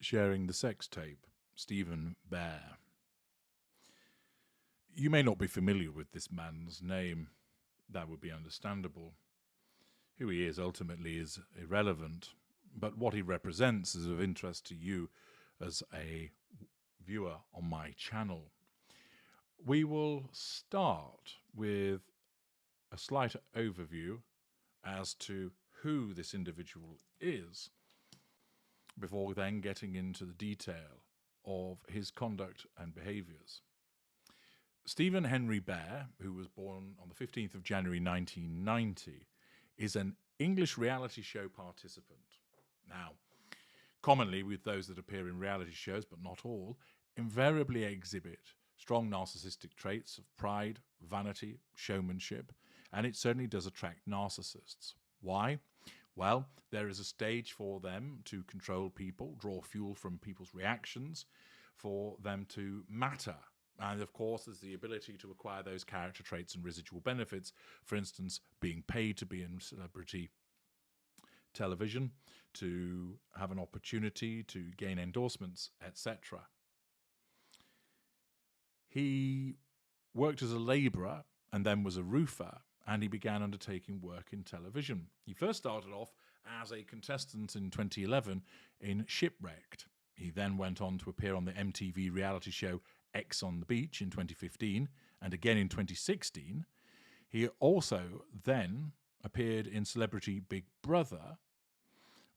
sharing the sex tape, Stephen Bear. You may not be familiar with this man's name. That would be understandable. Who he is ultimately is irrelevant, but what he represents is of interest to you as a viewer on my channel. We will start with a slight overview as to who this individual is, before then getting into the detail of his conduct and behaviours. Stephen Henry Bear, who was born on the 15th of January 1990, is an English reality show participant. Now, commonly with those that appear in reality shows, but not all, invariably exhibit strong narcissistic traits of pride, vanity, showmanship, and it certainly does attract narcissists. Why? Well, there is a stage for them to control people, draw fuel from people's reactions, for them to matter. And of course, there's the ability to acquire those character traits and residual benefits, for instance, being paid to be in celebrity television, to have an opportunity to gain endorsements, etc. He worked as a labourer and then was a roofer, and he began undertaking work in television. He first started off as a contestant in 2011 in Shipwrecked. He then went on to appear on the MTV reality show X on the Beach in 2015, and again in 2016. He also then appeared in Celebrity Big Brother,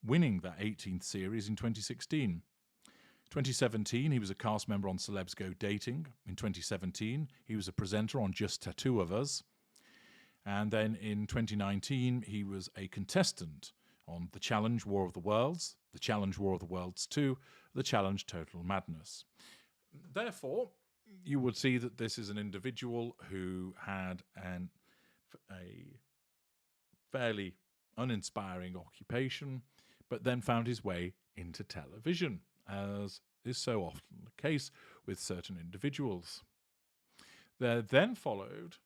winning that 18th series in 2016. 2017, he was a cast member on Celebs Go Dating. In 2017, he was a presenter on Just Tattoo of Us. And then in 2019, he was a contestant on The Challenge War of the Worlds, The Challenge War of the Worlds 2, The Challenge Total Madness. Therefore, you would see that this is an individual who had a fairly uninspiring occupation, but then found his way into television, as is so often the case with certain individuals. There then followed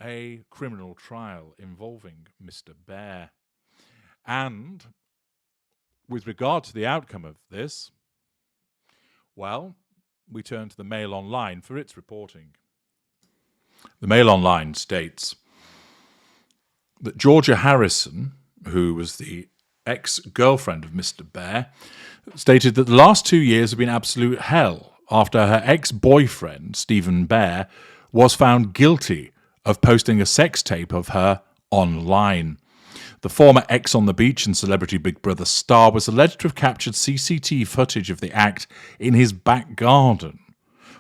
a criminal trial involving Mr. Bear. And with regard to the outcome of this, well, we turn to the Mail Online for its reporting. The Mail Online states that Georgia Harrison, who was the ex-girlfriend of Mr. Bear, stated that the last 2 years have been absolute hell after her ex-boyfriend, Stephen Bear, was found guilty of posting a sex tape of her online. The former X on the Beach and Celebrity Big Brother star was alleged to have captured CCTV footage of the act in his back garden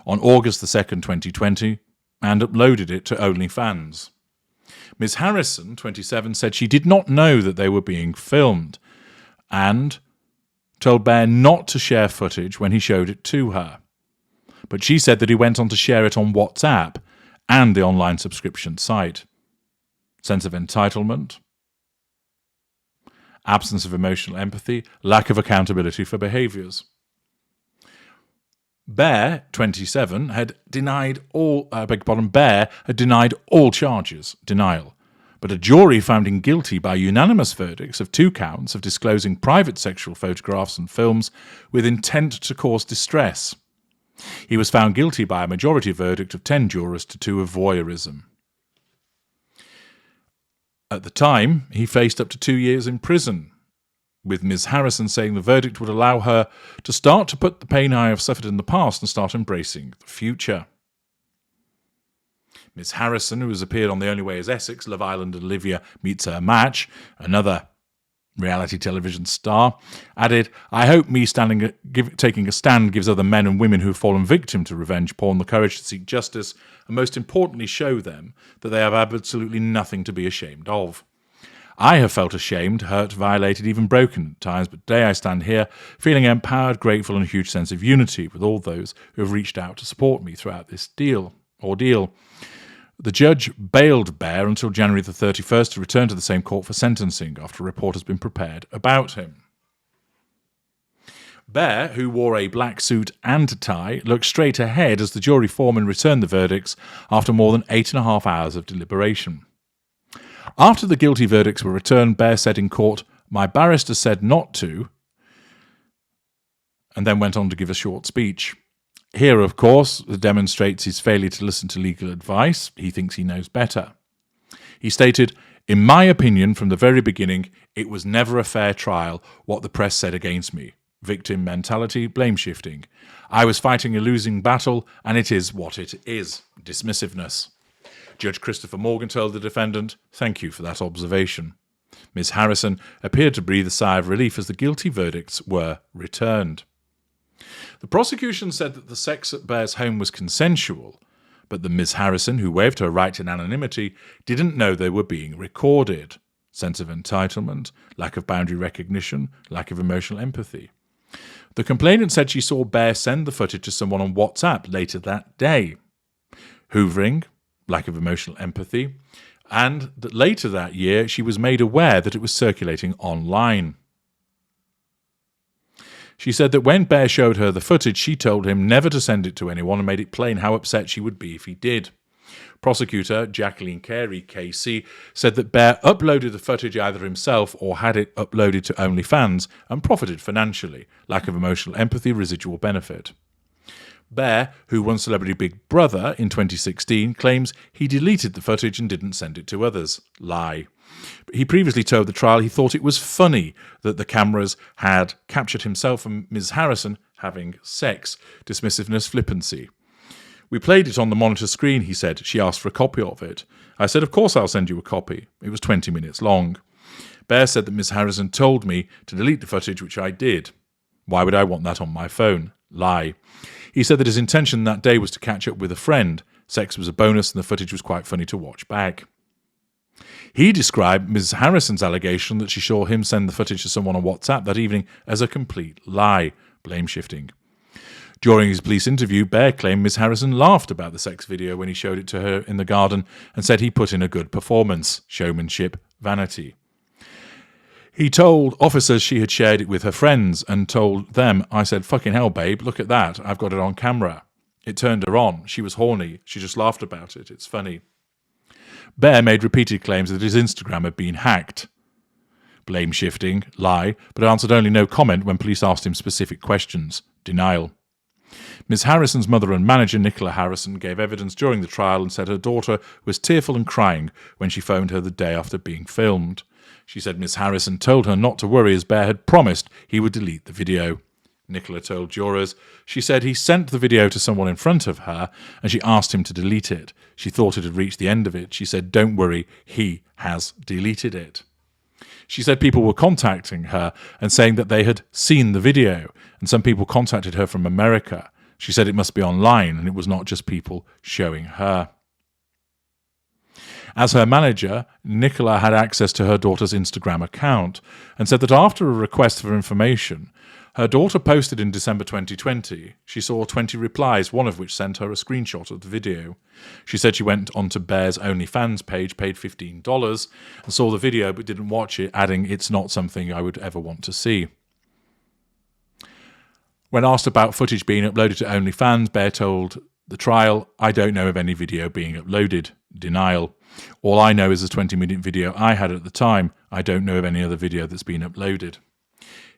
on August the 2nd, 2020, and uploaded it to OnlyFans. Ms. Harrison, 27, said she did not know that they were being filmed and told Bear not to share footage when he showed it to her. But she said that he went on to share it on WhatsApp and the online subscription site. Sense of entitlement, absence of emotional empathy, lack of accountability for behaviours. Bear, 27, had denied all charges, denial, but a jury found him guilty by unanimous verdicts of 2 counts of disclosing private sexual photographs and films with intent to cause distress. He was found guilty by a majority verdict of 10 jurors to 2 of voyeurism. At the time, he faced up to 2 years in prison, with Ms. Harrison saying the verdict would allow her to start to put the pain I have suffered in the past and start embracing the future. Ms. Harrison, who has appeared on The Only Way is Essex, Love Island and Olivia Meets Her Match, another reality television star, added, "I hope me taking a stand gives other men and women who've fallen victim to revenge porn the courage to seek justice and most importantly show them that they have absolutely nothing to be ashamed of. I have felt ashamed, hurt, violated, even broken at times, but today I stand here feeling empowered, grateful and a huge sense of unity with all those who have reached out to support me throughout this ordeal." The judge bailed Bear until January the 31st to return to the same court for sentencing after a report has been prepared about him. Bear, who wore a black suit and tie, looked straight ahead as the jury foreman returned the verdicts after more than 8.5 hours of deliberation. After the guilty verdicts were returned, Bear said in court, "My barrister said not to and then went on to give a short speech. Here, of course, demonstrates his failure to listen to legal advice. He thinks he knows better. He stated, "In my opinion, from the very beginning, it was never a fair trial what the press said against me. Victim mentality, blame shifting. I was fighting a losing battle, and it is what it is, dismissiveness." Judge Christopher Morgan told the defendant, "Thank you for that observation." Ms. Harrison appeared to breathe a sigh of relief as the guilty verdicts were returned. The prosecution said that the sex at Bear's home was consensual, but that Ms. Harrison, who waived her right to anonymity, didn't know they were being recorded. Sense of entitlement, lack of boundary recognition, lack of emotional empathy. The complainant said she saw Bear send the footage to someone on WhatsApp later that day. Hoovering, lack of emotional empathy, and that later that year she was made aware that it was circulating online. She said that when Bear showed her the footage, she told him never to send it to anyone and made it plain how upset she would be if he did. Prosecutor Jacqueline Carey, KC, said that Bear uploaded the footage either himself or had it uploaded to OnlyFans and profited financially. Lack of emotional empathy, residual benefit. Bear, who won Celebrity Big Brother in 2016, claims he deleted the footage and didn't send it to others. Lie. He previously told the trial he thought it was funny that the cameras had captured himself and Ms. Harrison having sex. Dismissiveness, flippancy. "We played it on the monitor screen," he said. "She asked for a copy of it. I said, of course I'll send you a copy. It was 20 minutes long." Bear said that Ms. Harrison told me to delete the footage, which I did. "Why would I want that on my phone?" Lie. He said that his intention that day was to catch up with a friend. Sex was a bonus and the footage was quite funny to watch back. He described Ms. Harrison's allegation that she saw him send the footage to someone on WhatsApp that evening as a complete lie. Blame shifting. During his police interview, Bear claimed Ms. Harrison laughed about the sex video when he showed it to her in the garden and said he put in a good performance. Showmanship, vanity. He told officers she had shared it with her friends and told them, "I said, fucking hell, babe, look at that. I've got it on camera. It turned her on. She was horny. She just laughed about it. It's funny." Bear made repeated claims that his Instagram had been hacked. Blame shifting, lie, but answered only no comment when police asked him specific questions. Denial. Ms. Harrison's mother and manager, Nicola Harrison, gave evidence during the trial and said her daughter was tearful and crying when she phoned her the day after being filmed. She said Ms. Harrison told her not to worry as Bear had promised he would delete the video. Nicola told jurors she said he sent the video to someone in front of her and she asked him to delete it. She thought it had reached the end of it. She said, "Don't worry, he has deleted it." She said people were contacting her and saying that they had seen the video, and some people contacted her from America. She said it must be online and it was not just people showing her. As her manager, Nicola had access to her daughter's Instagram account and said that after a request for information, her daughter posted in December 2020. She saw 20 replies, one of which sent her a screenshot of the video. She said she went onto Bear's OnlyFans page, paid $15, and saw the video but didn't watch it, adding, "It's not something I would ever want to see." When asked about footage being uploaded to OnlyFans, Bear told the trial, "I don't know of any video being uploaded." Denial. "All I know is the 20-minute video I had at the time. I don't know of any other video that's been uploaded."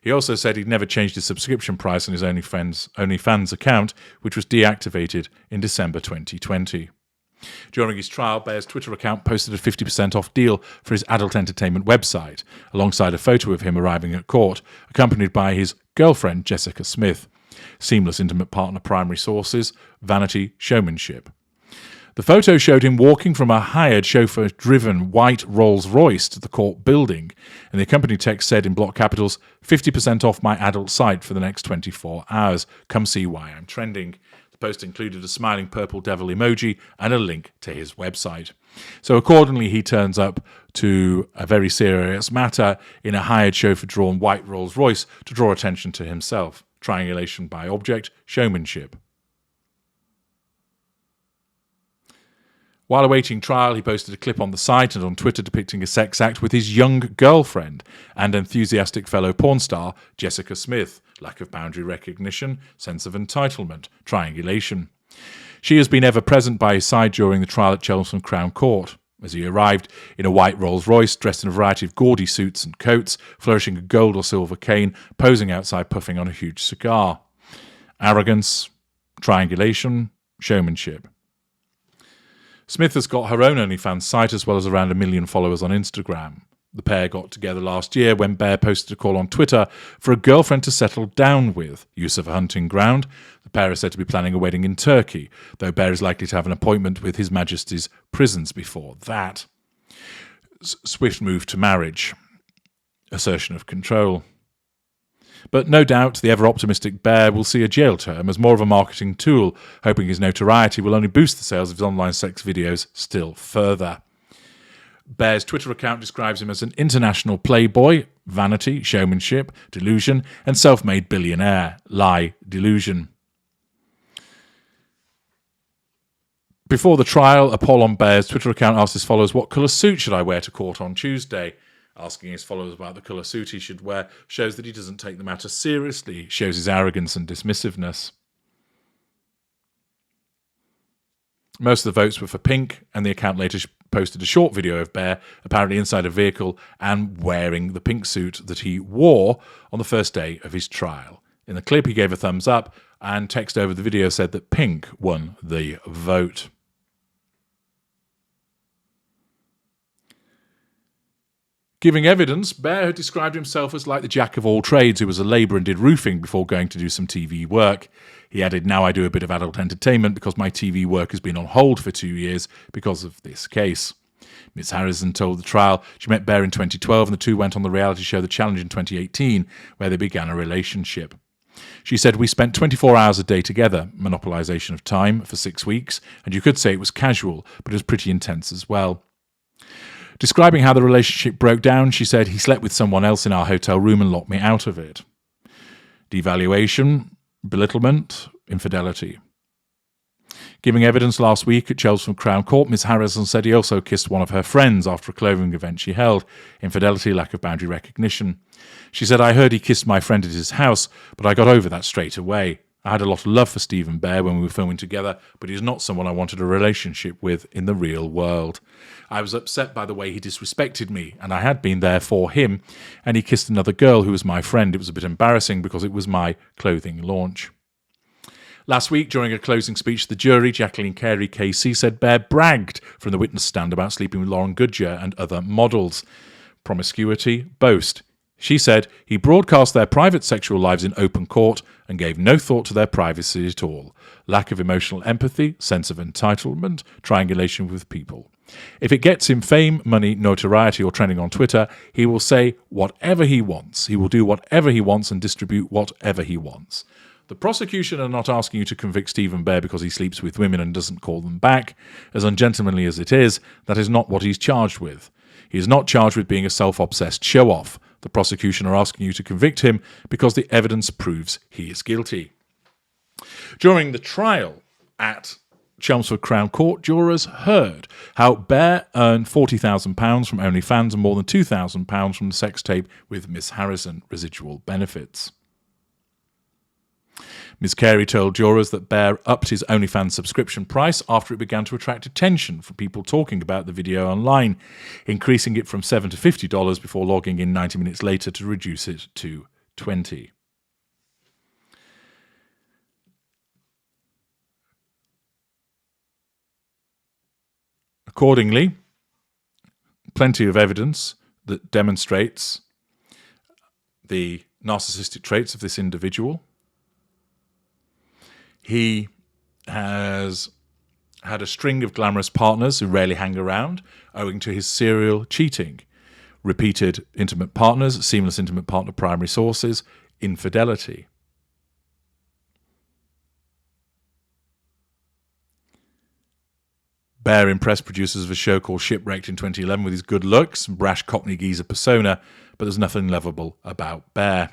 He also said he'd never changed his subscription price on his OnlyFans account, which was deactivated in December 2020. During his trial, Bear's Twitter account posted a 50% off deal for his adult entertainment website, alongside a photo of him arriving at court, accompanied by his girlfriend, Jessica Smith. Seamless intimate partner primary sources, vanity, showmanship. The photo showed him walking from a hired chauffeur-driven white Rolls-Royce to the court building, and the accompanying text said in block capitals, 50% off my adult site for the next 24 hours. Come see why I'm trending. The post included a smiling purple devil emoji and a link to his website. So accordingly, he turns up to a very serious matter in a hired chauffeur-drawn white Rolls-Royce to draw attention to himself. Triangulation by object, showmanship. While awaiting trial, he posted a clip on the site and on Twitter depicting a sex act with his young girlfriend and enthusiastic fellow porn star Jessica Smith. Lack of boundary recognition, sense of entitlement, triangulation. She has been ever present by his side during the trial at Chelmsford Crown Court. as he arrived in a white Rolls-Royce, dressed in a variety of gaudy suits and coats, flourishing a gold or silver cane, posing outside puffing on a huge cigar. Arrogance, triangulation, showmanship. Smith has got her own OnlyFans site as well as around 1 million followers on Instagram. The pair got together last year when Bear posted a call on Twitter for a girlfriend to settle down with, use of a hunting ground. The pair are said to be planning a wedding in Turkey, though Bear is likely to have an appointment with His Majesty's prisons before that. Swift move to marriage. Assertion of control. But no doubt the ever-optimistic Bear will see a jail term as more of a marketing tool, hoping his notoriety will only boost the sales of his online sex videos still further. Bear's Twitter account describes him as an international playboy, vanity, showmanship, delusion, and self-made billionaire, lie, delusion. Before the trial, a poll on Bear's Twitter account asked his followers, what colour suit should I wear to court on Tuesday? Asking his followers about the colour suit he should wear shows that he doesn't take the matter seriously, shows his arrogance and dismissiveness. Most of the votes were for pink, and the account later posted a short video of Bear apparently inside a vehicle and wearing the pink suit that he wore on the first day of his trial. In the clip, he gave a thumbs up, and text over the video said that pink won the vote. Giving evidence, Bear had described himself as like the jack of all trades who was a labourer and did roofing before going to do some TV work. He added, now I do a bit of adult entertainment because my TV work has been on hold for 2 years because of this case. Miss Harrison told the trial she met Bear in 2012 and the two went on the reality show The Challenge in 2018, where they began a relationship. She said, we spent 24 hours a day together, monopolisation of time, for 6 weeks, and you could say it was casual, but it was pretty intense as well. Describing how the relationship broke down, she said, he slept with someone else in our hotel room and locked me out of it. Devaluation, belittlement, infidelity. Giving evidence last week at Chelmsford Crown Court, Miss Harrison said he also kissed one of her friends after a clothing event she held. Infidelity, lack of boundary recognition. She said, I heard he kissed my friend at his house, but I got over that straight away. I had a lot of love for Stephen Bear when we were filming together, but he's not someone I wanted a relationship with in the real world. I was upset by the way he disrespected me, and I had been there for him, and he kissed another girl who was my friend. It was a bit embarrassing because it was my clothing launch. Last week, during a closing speech to the jury, Jacqueline Carey KC said Bear bragged from the witness stand about sleeping with Lauren Goodyear and other models. Promiscuity, boast. She said he broadcast their private sexual lives in open court and gave no thought to their privacy at all. Lack of emotional empathy, sense of entitlement, triangulation with people. If it gets him fame, money, notoriety, or trending on Twitter, he will say whatever he wants. He will do whatever he wants and distribute whatever he wants. The prosecution are not asking you to convict Stephen Bear because he sleeps with women and doesn't call them back. As ungentlemanly as it is, that is not what he's charged with. He is not charged with being a self-obsessed show-off. The prosecution are asking you to convict him because the evidence proves he is guilty. During the trial at Chelmsford Crown Court, jurors heard how Bear earned £40,000 from OnlyFans and more than £2,000 from the sex tape with Miss Harrison, residual benefits. Ms. Carey told jurors that Bear upped his OnlyFans subscription price after it began to attract attention from people talking about the video online, increasing it from $7 to $50 before logging in 90 minutes later to reduce it to $20. Accordingly, plenty of evidence that demonstrates the narcissistic traits of this individual. He has had a string of glamorous partners who rarely hang around, owing to his serial cheating. Repeated intimate partners, seamless intimate partner primary sources, infidelity. Bear impressed producers of a show called Shipwrecked in 2011 with his good looks and brash Cockney geezer persona, but there's nothing lovable about Bear.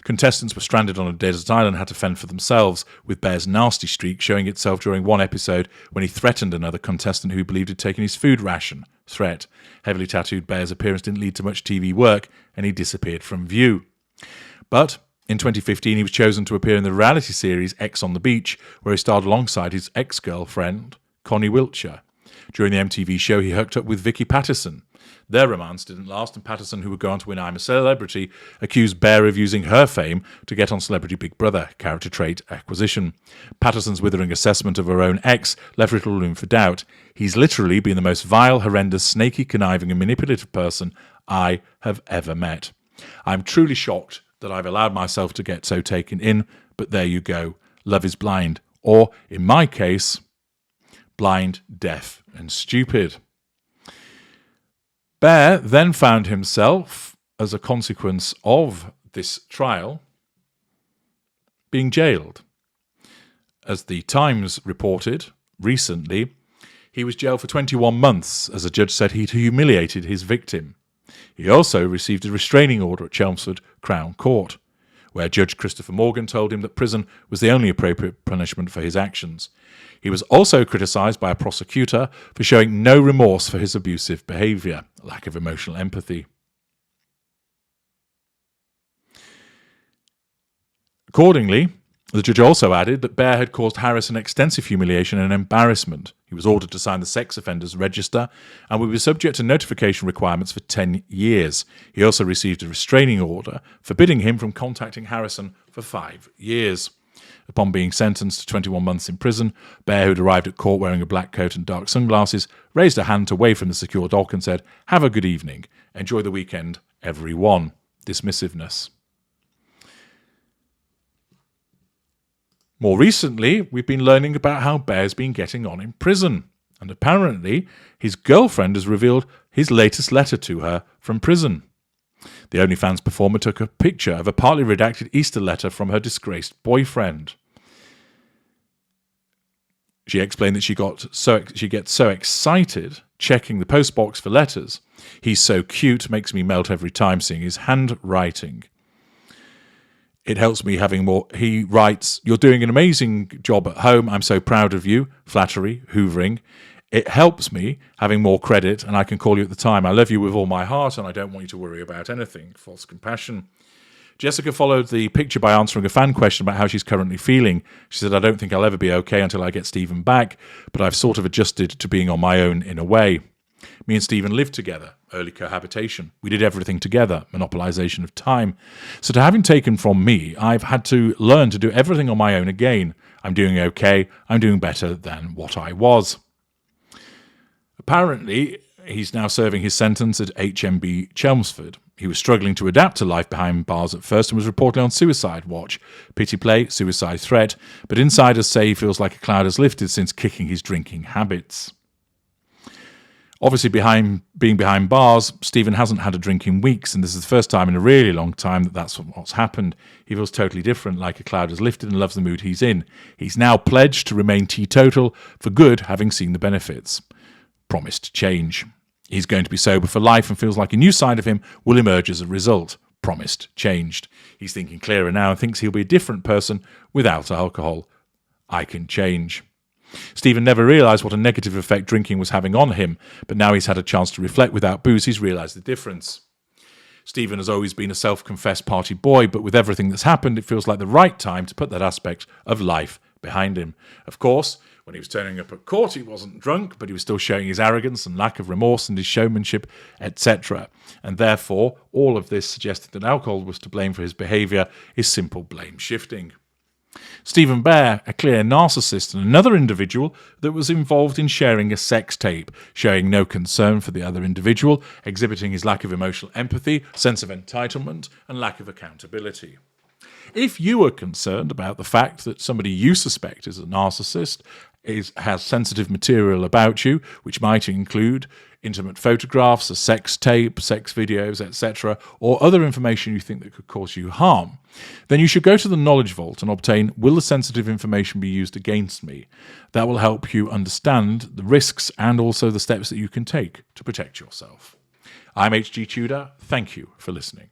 Contestants were stranded on a desert island and had to fend for themselves, with Bear's nasty streak showing itself during one episode when he threatened another contestant who believed he'd taken his food ration. Threat. Heavily tattooed Bear's appearance didn't lead to much TV work, and he disappeared from view. But in 2015, he was chosen to appear in the reality series X on the Beach, where he starred alongside his ex-girlfriend, Connie Wiltshire. During the MTV show, he hooked up with Vicky Pattison. Their romance didn't last, and Pattison, who would go on to win I'm a Celebrity, accused Bear of using her fame to get on Celebrity Big Brother, character trait acquisition. Pattison's withering assessment of her own ex left little room for doubt. He's literally been the most vile, horrendous, snaky, conniving and manipulative person I have ever met. I'm truly shocked that I've allowed myself to get so taken in, but there you go. Love is blind. Or, in my case, blind, deaf and stupid. Bear then found himself, as a consequence of this trial, being jailed. As the Times reported recently, he was jailed for 21 months, as a judge said he'd humiliated his victim. He also received a restraining order at Chelmsford Crown Court, where Judge Christopher Morgan told him that prison was the only appropriate punishment for his actions. He was also criticised by a prosecutor for showing no remorse for his abusive behaviour, lack of emotional empathy. Accordingly, the judge also added that Bear had caused Harrison extensive humiliation and embarrassment. He was ordered to sign the sex offenders register and would be subject to notification requirements for 10 years. He also received a restraining order forbidding him from contacting Harrison for 5 years. Upon being sentenced to 21 months in prison, Bear, who'd arrived at court wearing a black coat and dark sunglasses, raised a hand to wave from the secure dock and said, "Have a good evening. Enjoy the weekend, everyone." Dismissiveness. More recently, we've been learning about how Bear's been getting on in prison, and apparently his girlfriend has revealed his latest letter to her from prison. The OnlyFans performer took a picture of a partly redacted Easter letter from her disgraced boyfriend. She explained that she gets so excited checking the postbox for letters. "He's so cute, makes me melt every time seeing his handwriting. It helps me having more." He writes, "You're doing an amazing job at home. I'm so proud of you." Flattery, hoovering. "It helps me having more credit, and I can call you at the time. I love you with all my heart, and I don't want you to worry about anything." False compassion. Jessica followed the picture by answering a fan question about how she's currently feeling. She said, "I don't think I'll ever be okay until I get Stephen back, but I've sort of adjusted to being on my own in a way. Me and Stephen lived together, early cohabitation. We did everything together, monopolization of time. So to have him taken from me, I've had to learn to do everything on my own again. I'm doing okay. I'm doing better than what I was." Apparently, he's now serving his sentence at HMB Chelmsford. He was struggling to adapt to life behind bars at first and was reportedly on suicide watch. Pity play, suicide threat, but insiders say he feels like a cloud has lifted since kicking his drinking habits. Obviously, being behind bars, Stephen hasn't had a drink in weeks, and this is the first time in a really long time that that's what's happened. He feels totally different, like a cloud has lifted, and loves the mood he's in. He's now pledged to remain teetotal for good, having seen the benefits. Promised change. He's going to be sober for life and feels like a new side of him will emerge as a result. Promised changed. He's thinking clearer now and thinks he'll be a different person without alcohol. I can change. Stephen never realised what a negative effect drinking was having on him, but now he's had a chance to reflect without booze, he's realised the difference. Stephen has always been a self-confessed party boy, but with everything that's happened, it feels like the right time to put that aspect of life behind him. Of course, when he was turning up at court, he wasn't drunk, but he was still showing his arrogance and lack of remorse and his showmanship, etc. And therefore, all of this suggested that alcohol was to blame for his behaviour is simple blame shifting. Stephen Bear, a clear narcissist, and another individual that was involved in sharing a sex tape, showing no concern for the other individual, exhibiting his lack of emotional empathy, sense of entitlement, and lack of accountability. If you are concerned about the fact that somebody you suspect is a narcissist has sensitive material about you, which might include intimate photographs, a sex tape, sex videos, etc., or other information you think that could cause you harm, then you should go to the Knowledge Vault and obtain, will the sensitive information be used against me? That will help you understand the risks and also the steps that you can take to protect yourself. I'm H.G. Tudor. Thank you for listening.